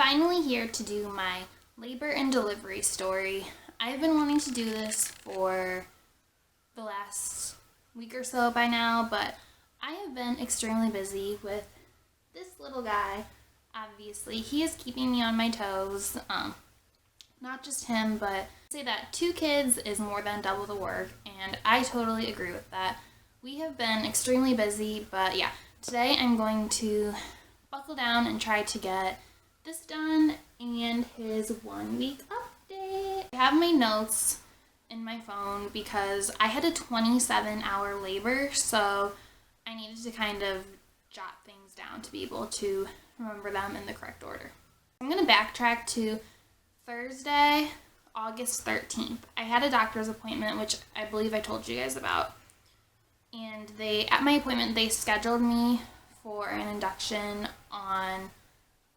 finally here to do my labor and delivery story. I've been wanting to do this for the last week or so by now, but I have been extremely busy with this little guy. Obviously, he is keeping me on my toes. Not just him, but I'd say that 2 kids is more than double the work, and I totally agree with that. We have been extremely busy, but yeah, today I'm going to buckle down and try to get this done and his 1-week update. I have my notes in my phone because I had a 27-hour labor, so I needed to kind of jot things down to be able to remember them in the correct order. I'm going to backtrack to Thursday, August 13th. I had a doctor's appointment, which I believe I told you guys about. And at my appointment, they scheduled me for an induction on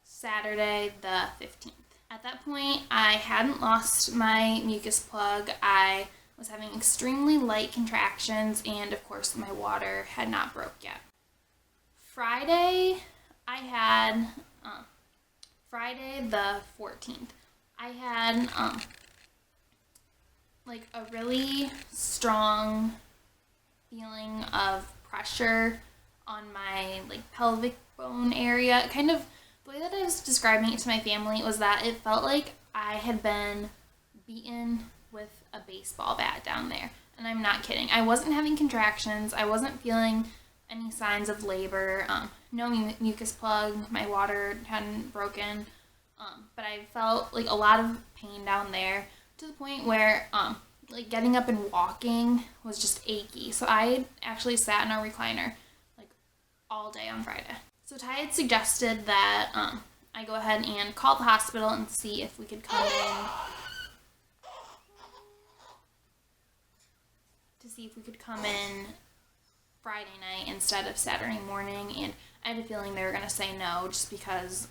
Saturday the 15th. At that point, I hadn't lost my mucus plug. I was having extremely light contractions, and of course, my water had not broke yet. Friday the 14th, I had a really strong feeling of pressure on my pelvic bone area. Kind of the way that I was describing it to my family was that it felt like I had been beaten with a baseball bat down there. And I'm not kidding. I wasn't having contractions. I wasn't feeling any signs of labor. No mucus plug. My water hadn't broken. But I felt a lot of pain down there to the point where getting up and walking was just achy. So I actually sat in a recliner all day on Friday. So Ty had suggested that I go ahead and call the hospital and see if we could come in Friday night instead of Saturday morning, and I had a feeling they were going to say no just because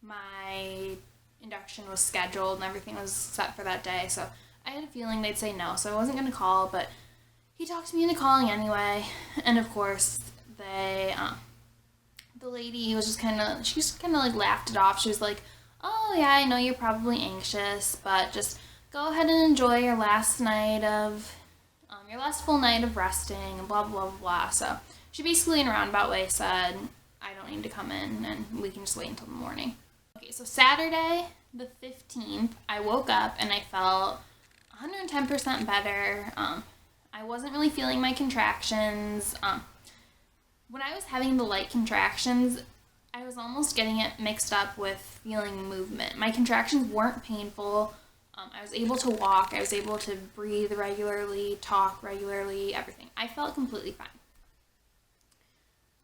my induction was scheduled and everything was set for that day, so I had a feeling they'd say no, so I wasn't going to call, but he talked me into calling anyway. And of course the lady was she just kind of laughed it off. She was like, oh yeah, I know you're probably anxious, but just go ahead and enjoy your last full night of resting and blah blah blah blah. So she basically in a roundabout way said I don't need to come in and we can just wait until the morning. Okay, so Saturday the 15th, I woke up and I felt 110% better. I wasn't really feeling my contractions. When I was having the light contractions, I was almost getting it mixed up with feeling movement. My contractions weren't painful. I was able to walk. I was able to breathe regularly, talk regularly, everything. I felt completely fine.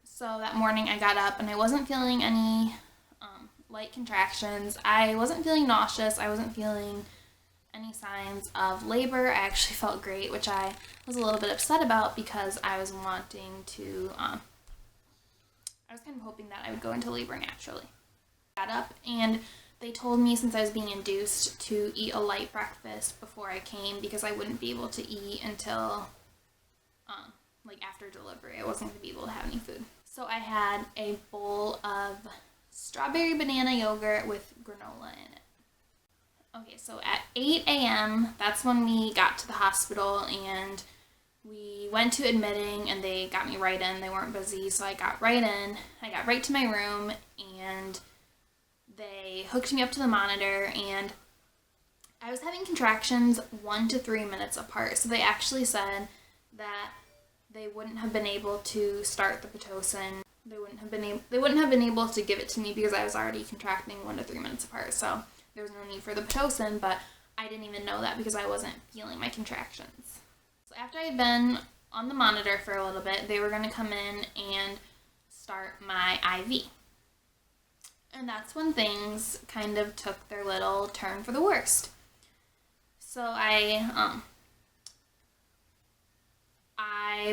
So that morning I got up and I wasn't feeling any light contractions. I wasn't feeling nauseous. I wasn't feeling any signs of labor. I actually felt great, which I was a little bit upset about because I was wanting to, I was kind of hoping that I would go into labor naturally. I got up and they told me since I was being induced to eat a light breakfast before I came because I wouldn't be able to eat until after delivery. I wasn't going to be able to have any food. So I had a bowl of strawberry banana yogurt with granola in it. Okay, so at 8 a.m., that's when we got to the hospital, and we went to admitting, and they got me right in. They weren't busy, so I got right in. I got right to my room, and they hooked me up to the monitor, and I was having contractions 1 to 3 minutes apart. So they actually said that they wouldn't have been able to start the Pitocin. They wouldn't have been able to give it to me because I was already contracting 1 to 3 minutes apart. So there was no need for the Pitocin, but I didn't even know that because I wasn't feeling my contractions. So after I had been on the monitor for a little bit, they were going to come in and start my IV. And that's when things kind of took their little turn for the worst. So I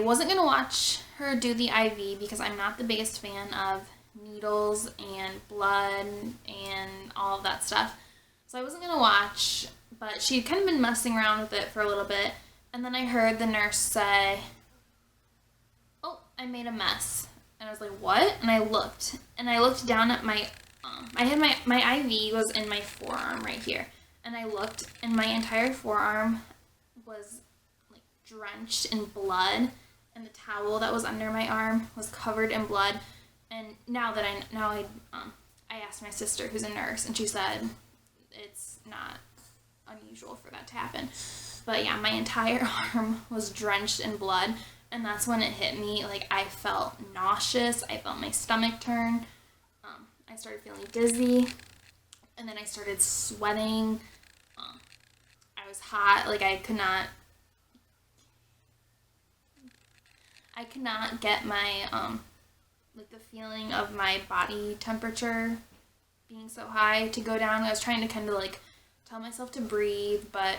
wasn't going to watch her do the IV because I'm not the biggest fan of needles and blood and all of that stuff. So I wasn't going to watch, but she'd kind of been messing around with it for a little bit. And then I heard the nurse say, "Oh, I made a mess." And I was like, "What?" And I looked down at my I had my IV was in my forearm right here, and I looked, and my entire forearm was like drenched in blood, and the towel that was under my arm was covered in blood. And I asked my sister, who's a nurse, and she said it's not unusual for that to happen. But yeah, my entire arm was drenched in blood, and that's when it hit me. Like, I felt nauseous, I felt my stomach turn, I started feeling dizzy, and then I started sweating. I was hot, like I could not get my, like the feeling of my body temperature being so high to go down. I was trying to kind of like tell myself to breathe, but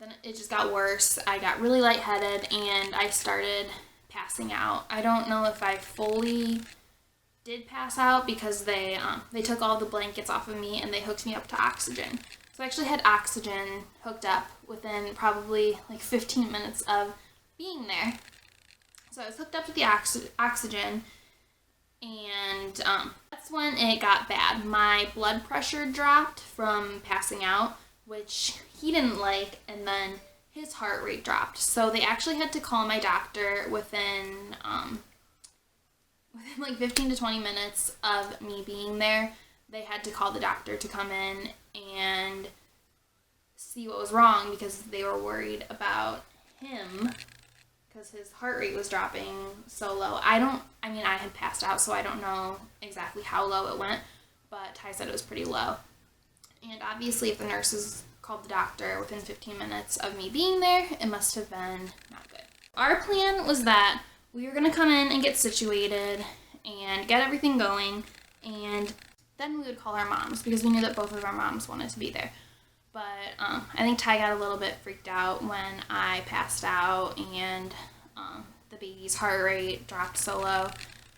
then it just got worse. I got really lightheaded, and I started passing out. I don't know if I fully did pass out because they took all the blankets off of me and they hooked me up to oxygen. So I actually had oxygen hooked up within probably like 15 minutes of being there. So I was hooked up to the oxygen, and that's when it got bad. My blood pressure dropped from passing out, which he didn't like, and then his heart rate dropped. So they actually had to call my doctor within like 15 to 20 minutes of me being there. They had to call the doctor to come in and see what was wrong because they were worried about him because his heart rate was dropping so low. I had passed out, so I don't know exactly how low it went, but Ty said it was pretty low. And obviously, if the nurses called the doctor within 15 minutes of me being there, it must have been not good. Our plan was that we were going to come in and get situated and get everything going, and then we would call our moms because we knew that both of our moms wanted to be there. But I think Ty got a little bit freaked out when I passed out and the baby's heart rate dropped so low.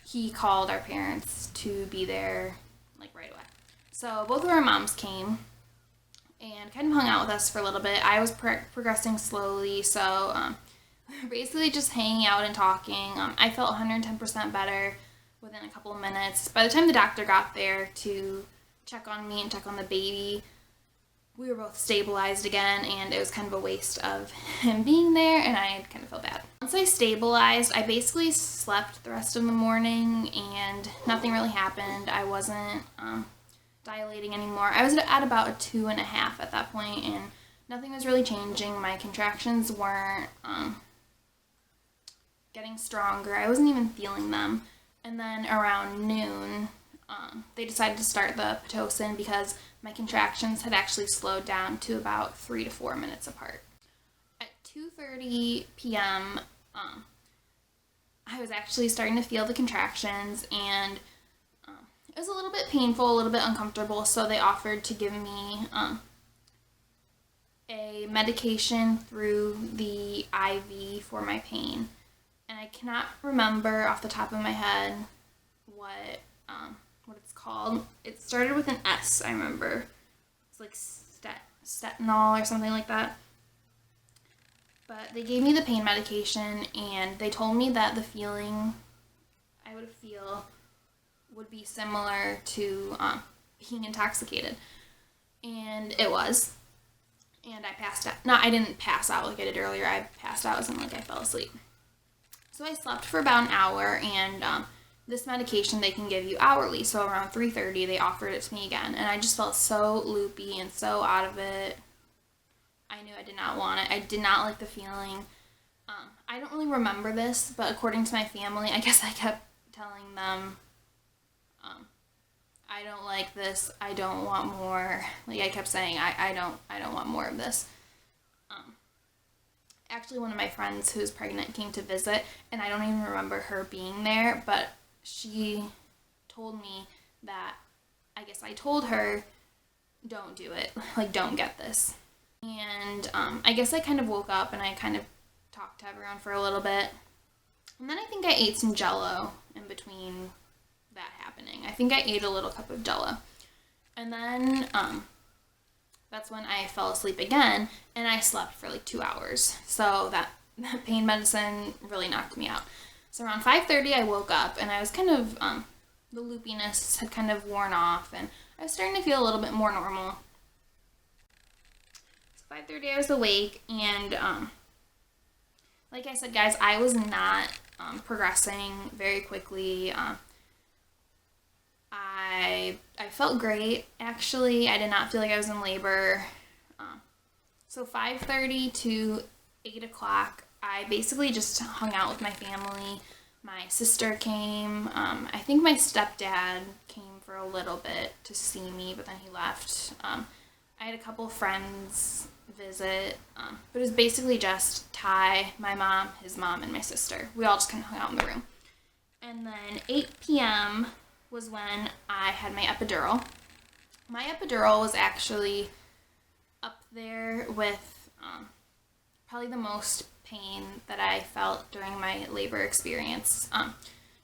He called our parents to be there like right away. So both of our moms came and kind of hung out with us for a little bit. I was progressing slowly, so we were basically just hanging out and talking. I felt 110% better within a couple of minutes. By the time the doctor got there to check on me and check on the baby, we were both stabilized again, and it was kind of a waste of him being there, and I kind of felt bad. Once I stabilized, I basically slept the rest of the morning, and nothing really happened. I wasn't dilating anymore. I was at about a 2.5 at that point, and nothing was really changing. My contractions weren't getting stronger. I wasn't even feeling them. And then around noon, they decided to start the Pitocin because my contractions had actually slowed down to about 3 to 4 minutes apart. At 2:30 p.m., I was actually starting to feel the contractions, and it was a little bit painful, a little bit uncomfortable, so they offered to give me a medication through the IV for my pain. And I cannot remember off the top of my head what it's called. It started with an S, I remember. It's like Stetinol or something like that. But they gave me the pain medication, and they told me that the feeling I would feel would be similar to being intoxicated. And it was. And I passed out. No, I didn't pass out like I did earlier. I passed out as in like I fell asleep. So I slept for about an hour, and this medication they can give you hourly. So around 3:30, they offered it to me again, and I just felt so loopy and so out of it. I knew I did not want it. I did not like the feeling. I don't really remember this, but according to my family, I guess I kept telling them, I don't like this. I don't want more. Like I kept saying, I don't want more of this. Actually, one of my friends who's pregnant came to visit, and I don't even remember her being there, but she told me that, I guess I told her, don't do it, like, don't get this. And I guess I kind of woke up, and I kind of talked to everyone for a little bit, and then I think I ate some Jell-O in between that happening. I think I ate a little cup of Jell-O. And then that's when I fell asleep again, and I slept for like 2 hours. So that pain medicine really knocked me out. So around 5:30, I woke up, and I was kind of the loopiness had kind of worn off, and I was starting to feel a little bit more normal. So 5:30 I was awake, and like I said, guys, I was not progressing very quickly. I felt great, actually. I did not feel like I was in labor. So 5:30 to 8 o'clock, I basically just hung out with my family. My sister came. I think my stepdad came for a little bit to see me, but then he left. I had a couple friends visit, but it was basically just Ty, my mom, his mom, and my sister. We all just kind of hung out in the room. And then 8 p.m. was when I had my epidural. My epidural was actually up there with probably the most pain that I felt during my labor experience.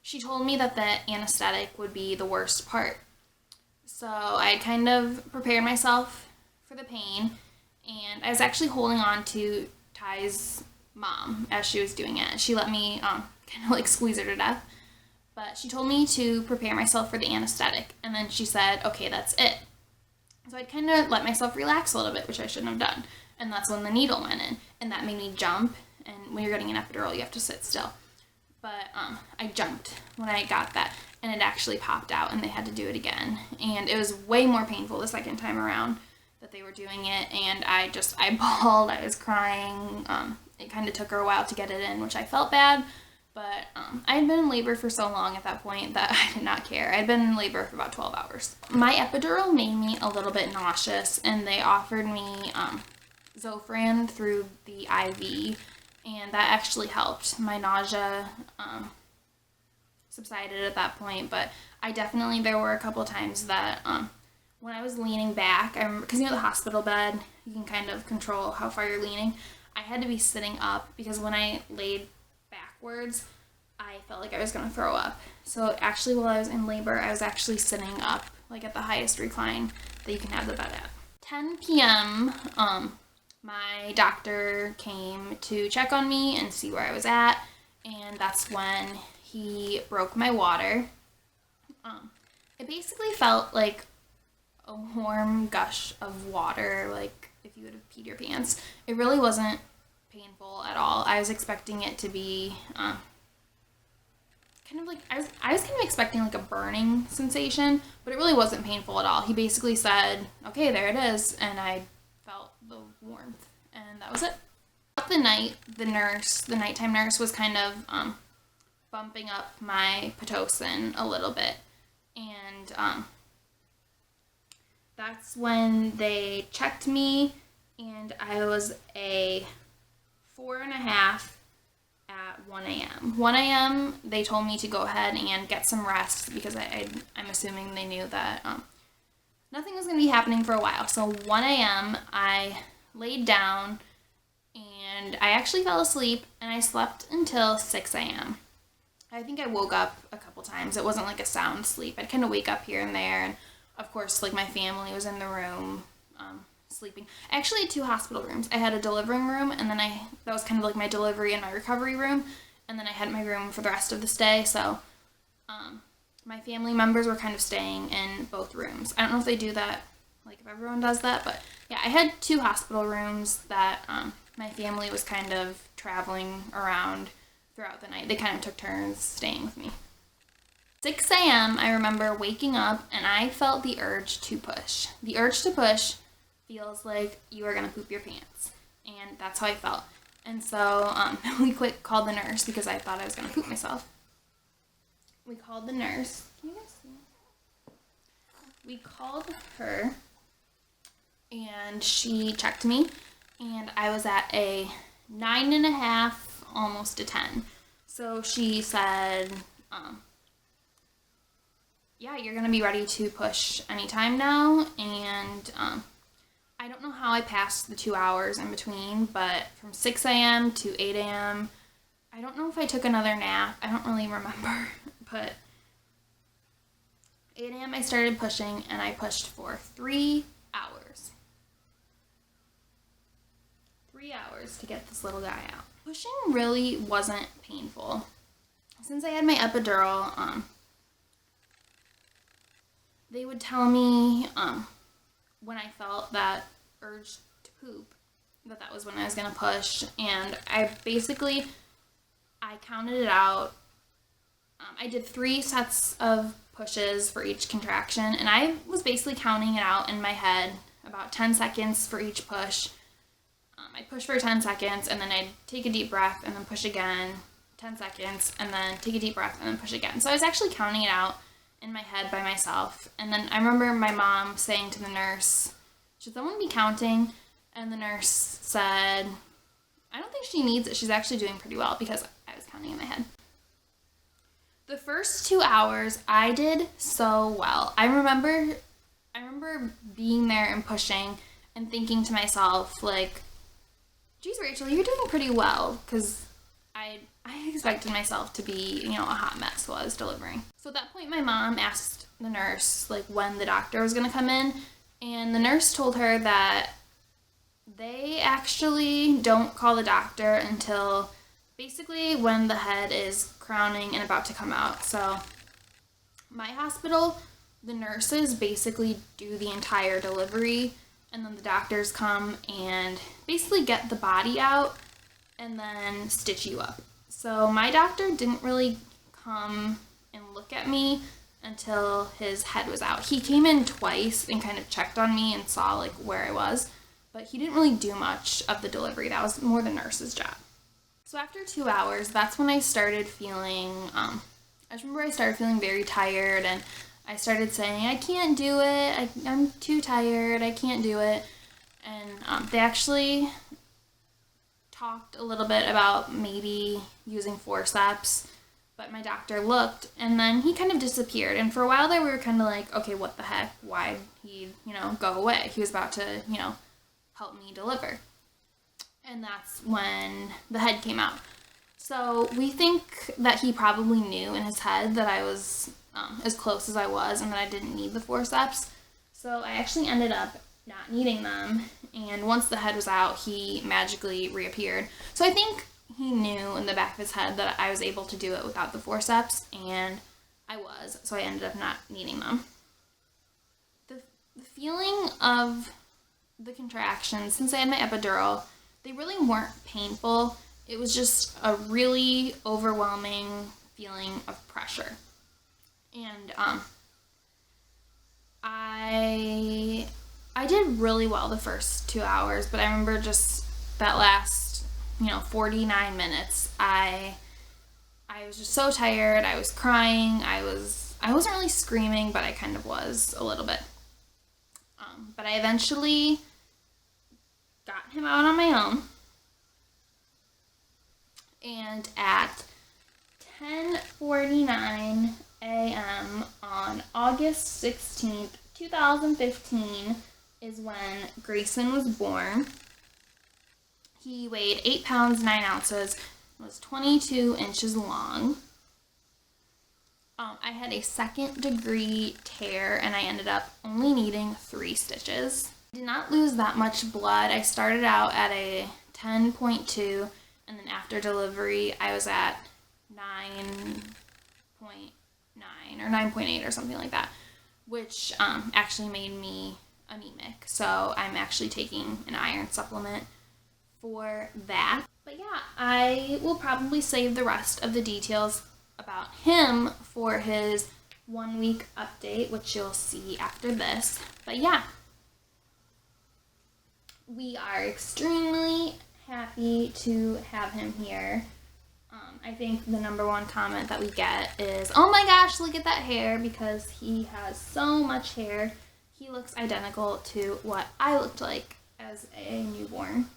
She told me that the anesthetic would be the worst part. So I kind of prepared myself for the pain, and I was actually holding on to Ty's mom as she was doing it. She let me kind of like squeeze her to death. But she told me to prepare myself for the anesthetic, and then she said, okay, that's it. So I'd kind of let myself relax a little bit, which I shouldn't have done. And that's when the needle went in, and that made me jump. And when you're getting an epidural, you have to sit still. But I jumped when I got that, and it actually popped out, and they had to do it again. And it was way more painful the second time around that they were doing it, and I bawled, I was crying. It kind of took her a while to get it in, which I felt bad. But I had been in labor for so long at that point that I did not care. I had been in labor for about 12 hours. My epidural made me a little bit nauseous, and they offered me Zofran through the IV, and that actually helped. My nausea subsided at that point, but there were a couple times that when I was leaning back, I remember, because the hospital bed, you can kind of control how far you're leaning. I had to be sitting up because when I laid backwards, I felt like I was going to throw up. So actually, while I was in labor, I was actually sitting up, like at the highest recline that you can have the bed at. 10 p.m., my doctor came to check on me and see where I was at, and that's when he broke my water. It basically felt like a warm gush of water, like if you would have peed your pants. It really wasn't painful at all. I was expecting it to be kind of like, I was kind of expecting like a burning sensation, but it really wasn't painful at all. He basically said, okay, there it is, and I felt the warmth, and that was it. Throughout the night, the nighttime nurse was kind of bumping up my Pitocin a little bit, and that's when they checked me, and I was a 4.5 at 1 a.m. 1 a.m. they told me to go ahead and get some rest because I'm assuming they knew that nothing was going to be happening for a while. So 1 a.m. I laid down, and I actually fell asleep, and I slept until 6 a.m. I think I woke up a couple times. It wasn't like a sound sleep. I'd kind of wake up here and there, and of course, like my family was in the room sleeping. I actually had 2 hospital rooms. I had a delivering room, and then that was kind of like my delivery and my recovery room, and then I had my room for the rest of the stay. So my family members were kind of staying in both rooms. I don't know if they do that, like if everyone does that, but yeah, I had 2 hospital rooms that my family was kind of traveling around throughout the night. They kind of took turns staying with me. 6 a.m. I remember waking up, and I felt the urge to push. The urge to push feels like you are going to poop your pants, and that's how I felt. And so we called the nurse because I thought I was going to poop myself. We called the nurse. Can you guys see? We called her, and she checked me, and I was at a 9.5, almost a 10. So she said, yeah, you're going to be ready to push anytime now, and I don't know how I passed the 2 hours in between, but from 6 a.m. to 8 a.m., I don't know if I took another nap. I don't really remember, but 8 a.m. I started pushing, and I pushed for 3 hours. 3 hours to get this little guy out. Pushing really wasn't painful. Since I had my epidural, they would tell me when I felt that urge to poop, that was when I was going to push. And I counted it out. I did 3 sets of pushes for each contraction, and I was basically counting it out in my head, about 10 seconds for each push. I'd push for 10 seconds, and then I'd take a deep breath, and then push again, 10 seconds, and then take a deep breath, and then push again. So I was actually counting it out in my head by myself. And then I remember my mom saying to the nurse, "Should someone be counting?" And the nurse said, "I don't think she needs it. She's actually doing pretty well," because I was counting in my head. The first 2 hours, I did so well. I remember being there and pushing and thinking to myself, like, "Geez, Rachel, you're doing pretty well," because I expected myself to be, a hot mess while I was delivering. So at that point, my mom asked the nurse, like, when the doctor was going to come in, and the nurse told her that they actually don't call the doctor until basically when the head is crowning and about to come out. So my hospital, the nurses basically do the entire delivery, and then the doctors come and basically get the body out and then stitch you up. So my doctor didn't really come and look at me until his head was out. He came in twice and kind of checked on me and saw like where I was, but he didn't really do much of the delivery. That was more the nurse's job. So after 2 hours, that's when I started feeling, I just remember I started feeling very tired, and I started saying, "I can't do it, I'm too tired, I can't do it." And they actually talked a little bit about maybe using forceps, but my doctor looked, and then he kind of disappeared. And for a while there, we were kind of like, okay, what the heck? Why'd he, go away? He was about to, help me deliver. And that's when the head came out. So we think that he probably knew in his head that I was as close as I was and that I didn't need the forceps. So I actually ended up not needing them. And once the head was out, he magically reappeared. So I think he knew in the back of his head that I was able to do it without the forceps, and I was. So I ended up not needing them. The feeling of the contractions, since I had my epidural, they really weren't painful. It was just a really overwhelming feeling of pressure. And I did really well the first 2 hours, but I remember just that last, 49 minutes, I was just so tired. I was crying. I wasn't really screaming, but I kind of was a little bit. But I eventually got him out on my own. And at 10:49 a.m. on August 16th, 2015 is when Grayson was born. He weighed 8 pounds, 9 ounces, was 22 inches long. I had a 2nd-degree tear, and I ended up only needing 3 stitches. I did not lose that much blood. I started out at a 10.2, and then after delivery, I was at 9.9 or 9.8 or something like that, which actually made me anemic. So I'm actually taking an iron supplement for that. But yeah, I will probably save the rest of the details about him for his 1-week update, which you'll see after this. But yeah, we are extremely happy to have him here. I think the number one comment that we get is, "Oh my gosh, look at that hair," because he has so much hair. He looks identical to what I looked like as a newborn.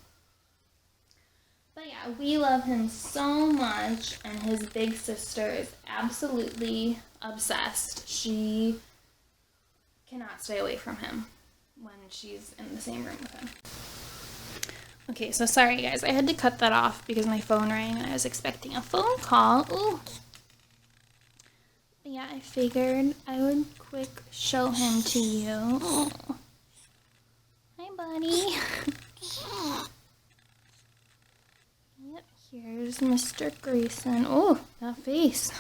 But yeah, we love him so much, and his big sister is absolutely obsessed. She cannot stay away from him when she's in the same room with him. Okay, so sorry guys, I had to cut that off because my phone rang and I was expecting a phone call. Ooh. But yeah, I figured I would quick show him to you. Oh. Hi, buddy. Yep, here's Mr. Grayson. Oh, that face.